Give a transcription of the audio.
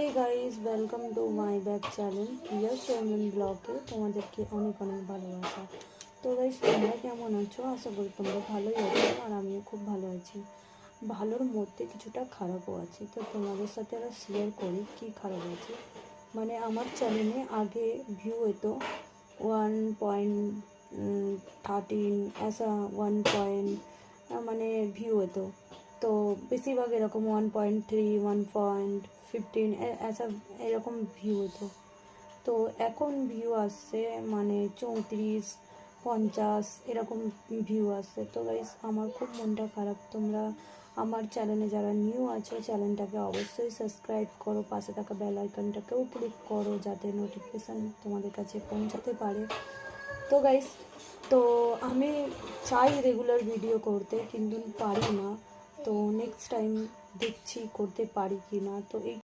Hey guys welcome to my back channel Priya Sharman ব্লগে তোমাদেরকে অনেক অনেক ভালোবাসা। তো গাইস তোমরা কেমন আছো? আশা করি তোমরা ভালোই আছো আর আমিও খুব ভালো আছি। ভালোর মধ্যে কিছুটা খারাপও আছে, তো তোমাদের সাথে আবার শেয়ার করি কি খারাপ আছে। মানে আমার চ্যানেলে আগে ভিউ হতো 1.13 ऐसा 1. মানে ভিউ হতো, তো বেশিরভাগ এরকম 1.3 1.15 ऐसा এরকম ভিউ হতো। তো এখন ভিউ আসছে মানে 34-50 এরকম ভিউ আসছে। তো গাইস আমার খুব মনটা খারাপ। তোমরা আমার চ্যানেলে যারা নিউ আছো চ্যানেলটাকে অবশ্যই সাবস্ক্রাইব করো, পাশে থাকা বেল আইকনটাকেও ক্লিক করো যাতে নোটিফিকেশান তোমাদের কাছে পৌঁছাতে পারে। তো গাইস, তো আমি চাই রেগুলার ভিডিও করতে কিন্তু পারি না। তো নেক্সট টাইম দেখছি করতে পারি কি না। তো এই